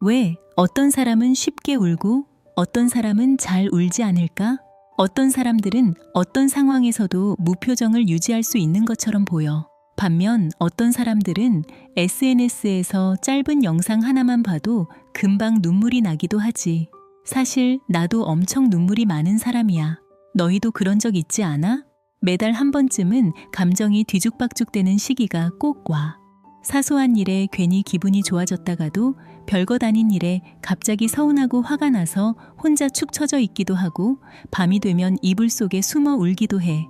왜 어떤 사람은 쉽게 울고 어떤 사람은 잘 울지 않을까? 어떤 사람들은 어떤 상황에서도 무표정을 유지할 수 있는 것처럼 보여. 반면 어떤 사람들은 SNS에서 짧은 영상 하나만 봐도 금방 눈물이 나기도 하지. 사실 나도 엄청 눈물이 많은 사람이야. 너희도 그런 적 있지 않아? 매달 한 번쯤은 감정이 뒤죽박죽되는 시기가 꼭 와. 사소한 일에 괜히 기분이 좋아졌다가도 별것 아닌 일에 갑자기 서운하고 화가 나서 혼자 축 처져 있기도 하고 밤이 되면 이불 속에 숨어 울기도 해.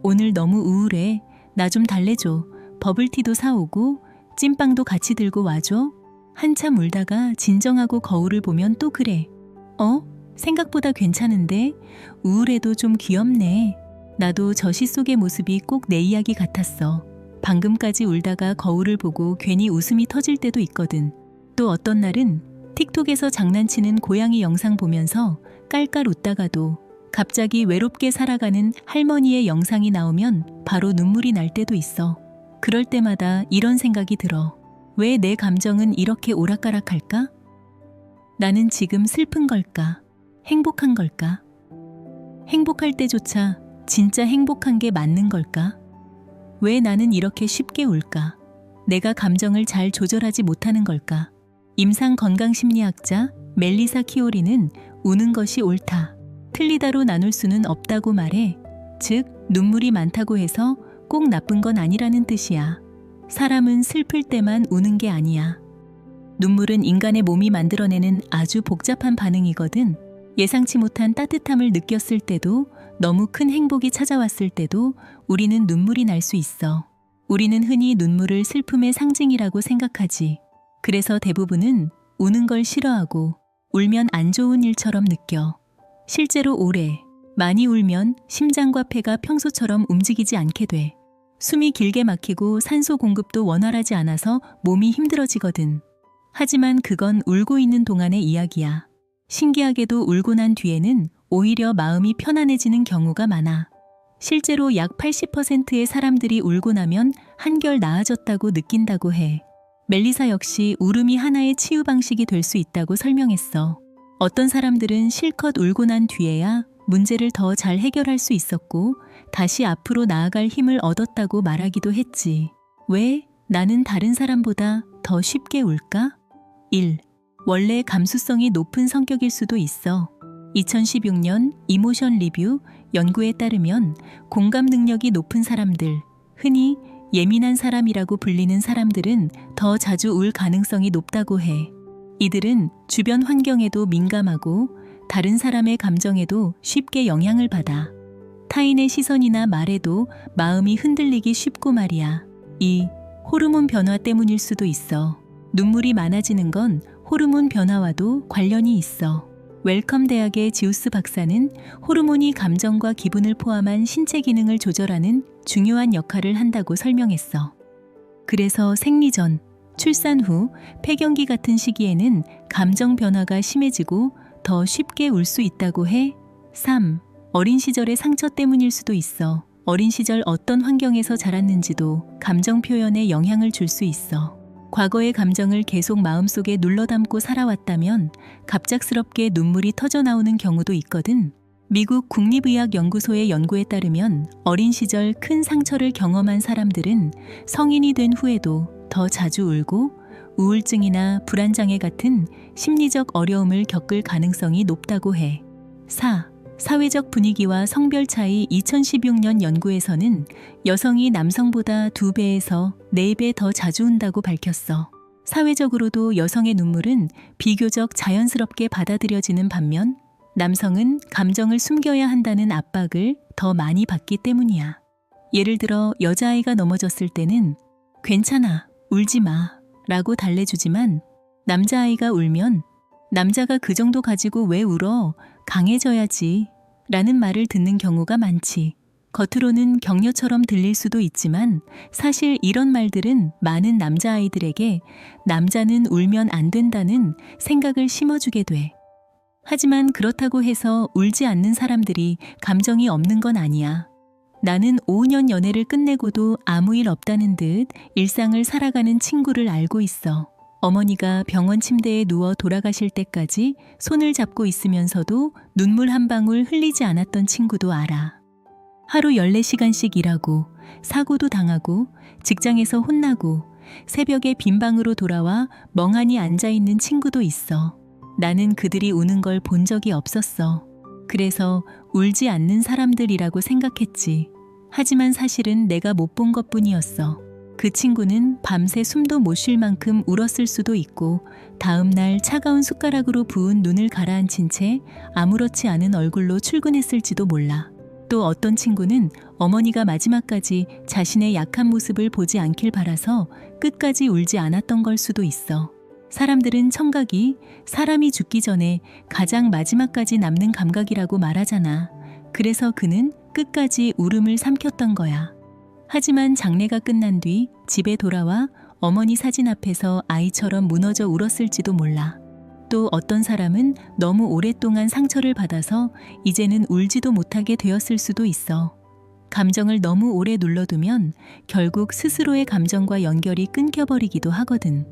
오늘 너무 우울해. 나 좀 달래줘. 버블티도 사오고 찐빵도 같이 들고 와줘. 한참 울다가 진정하고 거울을 보면 또 그래. 생각보다 괜찮은데? 우울해도 좀 귀엽네. 나도 저 시 속의 모습이 꼭 내 이야기 같았어. 방금까지 울다가 거울을 보고 괜히 웃음이 터질 때도 있거든. 또 어떤 날은 틱톡에서 장난치는 고양이 영상 보면서 깔깔 웃다가도 갑자기 외롭게 살아가는 할머니의 영상이 나오면 바로 눈물이 날 때도 있어. 그럴 때마다 이런 생각이 들어. 왜 내 감정은 이렇게 오락가락할까? 나는 지금 슬픈 걸까? 행복한 걸까? 행복할 때조차 진짜 행복한 게 맞는 걸까? 왜 나는 이렇게 쉽게 울까? 내가 감정을 잘 조절하지 못하는 걸까? 임상건강심리학자 멜리사 키오리는 우는 것이 옳다, 틀리다로 나눌 수는 없다고 말해. 즉, 눈물이 많다고 해서 꼭 나쁜 건 아니라는 뜻이야. 사람은 슬플 때만 우는 게 아니야. 눈물은 인간의 몸이 만들어내는 아주 복잡한 반응이거든. 예상치 못한 따뜻함을 느꼈을 때도, 너무 큰 행복이 찾아왔을 때도 우리는 눈물이 날 수 있어. 우리는 흔히 눈물을 슬픔의 상징이라고 생각하지. 그래서 대부분은 우는 걸 싫어하고 울면 안 좋은 일처럼 느껴. 실제로 오래, 많이 울면 심장과 폐가 평소처럼 움직이지 않게 돼. 숨이 길게 막히고 산소 공급도 원활하지 않아서 몸이 힘들어지거든. 하지만 그건 울고 있는 동안의 이야기야. 신기하게도 울고 난 뒤에는 오히려 마음이 편안해지는 경우가 많아. 실제로 약 80%의 사람들이 울고 나면 한결 나아졌다고 느낀다고 해. 멜리사 역시 울음이 하나의 치유 방식이 될 수 있다고 설명했어. 어떤 사람들은 실컷 울고 난 뒤에야 문제를 더 잘 해결할 수 있었고 다시 앞으로 나아갈 힘을 얻었다고 말하기도 했지. 왜 나는 다른 사람보다 더 쉽게 울까? 1. 원래 감수성이 높은 성격일 수도 있어. 2016년 이모션 리뷰 연구에 따르면 공감 능력이 높은 사람들, 흔히 예민한 사람이라고 불리는 사람들은 더 자주 울 가능성이 높다고 해. 이들은 주변 환경에도 민감하고 다른 사람의 감정에도 쉽게 영향을 받아. 타인의 시선이나 말에도 마음이 흔들리기 쉽고 말이야. 2. 호르몬 변화 때문일 수도 있어. 눈물이 많아지는 건 호르몬 변화와도 관련이 있어. 웰컴 대학의 지우스 박사는 호르몬이 감정과 기분을 포함한 신체 기능을 조절하는 중요한 역할을 한다고 설명했어. 그래서 생리 전, 출산 후, 폐경기 같은 시기에는 감정 변화가 심해지고 더 쉽게 울 수 있다고 해. 3. 어린 시절의 상처 때문일 수도 있어. 어린 시절 어떤 환경에서 자랐는지도 감정 표현에 영향을 줄 수 있어. 과거의 감정을 계속 마음속에 눌러담고 살아왔다면 갑작스럽게 눈물이 터져나오는 경우도 있거든. 미국 국립의학연구소의 연구에 따르면 어린 시절 큰 상처를 경험한 사람들은 성인이 된 후에도 더 자주 울고 우울증이나 불안장애 같은 심리적 어려움을 겪을 가능성이 높다고 해. 4. 사회적 분위기와 성별 차이 2016년 연구에서는 여성이 남성보다 2배에서 4배 더 자주 운다고 밝혔어. 사회적으로도 여성의 눈물은 비교적 자연스럽게 받아들여지는 반면 남성은 감정을 숨겨야 한다는 압박을 더 많이 받기 때문이야. 예를 들어 여자아이가 넘어졌을 때는 괜찮아, 울지 마 라고 달래주지만 남자아이가 울면 남자가 그 정도 가지고 왜 울어? 강해져야지 라는 말을 듣는 경우가 많지. 겉으로는 격려처럼 들릴 수도 있지만 사실 이런 말들은 많은 남자아이들에게 남자는 울면 안 된다는 생각을 심어주게 돼. 하지만 그렇다고 해서 울지 않는 사람들이 감정이 없는 건 아니야. 나는 5년 연애를 끝내고도 아무 일 없다는 듯 일상을 살아가는 친구를 알고 있어. 어머니가 병원 침대에 누워 돌아가실 때까지 손을 잡고 있으면서도 눈물 한 방울 흘리지 않았던 친구도 알아. 하루 14시간씩 일하고 사고도 당하고 직장에서 혼나고 새벽에 빈 방으로 돌아와 멍하니 앉아있는 친구도 있어. 나는 그들이 우는 걸 본 적이 없었어. 그래서 울지 않는 사람들이라고 생각했지. 하지만 사실은 내가 못 본 것뿐이었어. 그 친구는 밤새 숨도 못 쉴 만큼 울었을 수도 있고 다음 날 차가운 숟가락으로 부은 눈을 가라앉힌 채 아무렇지 않은 얼굴로 출근했을지도 몰라. 또 어떤 친구는 어머니가 마지막까지 자신의 약한 모습을 보지 않길 바라서 끝까지 울지 않았던 걸 수도 있어. 사람들은 청각이 사람이 죽기 전에 가장 마지막까지 남는 감각이라고 말하잖아. 그래서 그는 끝까지 울음을 삼켰던 거야. 하지만 장례가 끝난 뒤 집에 돌아와 어머니 사진 앞에서 아이처럼 무너져 울었을지도 몰라. 또 어떤 사람은 너무 오랫동안 상처를 받아서 이제는 울지도 못하게 되었을 수도 있어. 감정을 너무 오래 눌러두면 결국 스스로의 감정과 연결이 끊겨버리기도 하거든.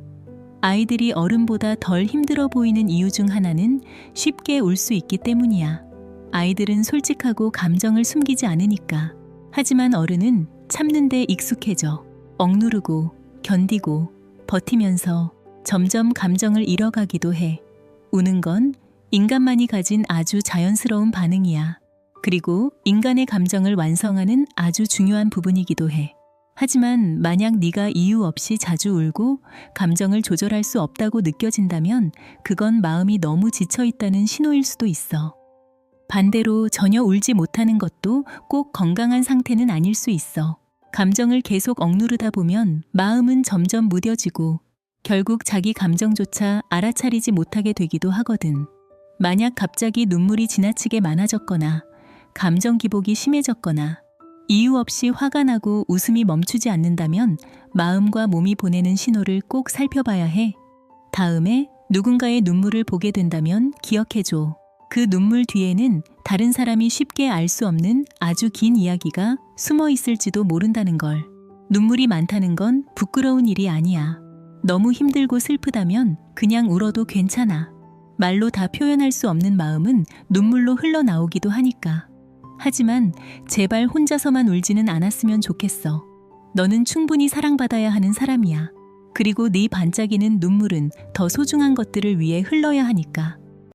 아이들이 어른보다 덜 힘들어 보이는 이유 중 하나는 쉽게 울 수 있기 때문이야. 아이들은 솔직하고 감정을 숨기지 않으니까. 하지만 어른은 참는 데 익숙해져 억누르고 견디고 버티면서 점점 감정을 잃어가기도 해. 우는 건 인간만이 가진 아주 자연스러운 반응이야. 그리고 인간의 감정을 완성하는 아주 중요한 부분이기도 해. 하지만 만약 네가 이유 없이 자주 울고 감정을 조절할 수 없다고 느껴진다면 그건 마음이 너무 지쳐있다는 신호일 수도 있어. 반대로 전혀 울지 못하는 것도 꼭 건강한 상태는 아닐 수 있어. 감정을 계속 억누르다 보면 마음은 점점 무뎌지고 결국 자기 감정조차 알아차리지 못하게 되기도 하거든. 만약 갑자기 눈물이 지나치게 많아졌거나 감정 기복이 심해졌거나 이유 없이 화가 나고 웃음이 멈추지 않는다면 마음과 몸이 보내는 신호를 꼭 살펴봐야 해. 다음에 누군가의 눈물을 보게 된다면 기억해줘. 그 눈물 뒤에는 다른 사람이 쉽게 알 수 없는 아주 긴 이야기가 숨어 있을지도 모른다는 걸. 눈물이 많다는 건 부끄러운 일이 아니야. 너무 힘들고 슬프다면 그냥 울어도 괜찮아. 말로 다 표현할 수 없는 마음은 눈물로 흘러나오기도 하니까. 하지만 제발 혼자서만 울지는 않았으면 좋겠어. 너는 충분히 사랑받아야 하는 사람이야. 그리고 네 반짝이는 눈물은 더 소중한 것들을 위해 흘러야 하니까.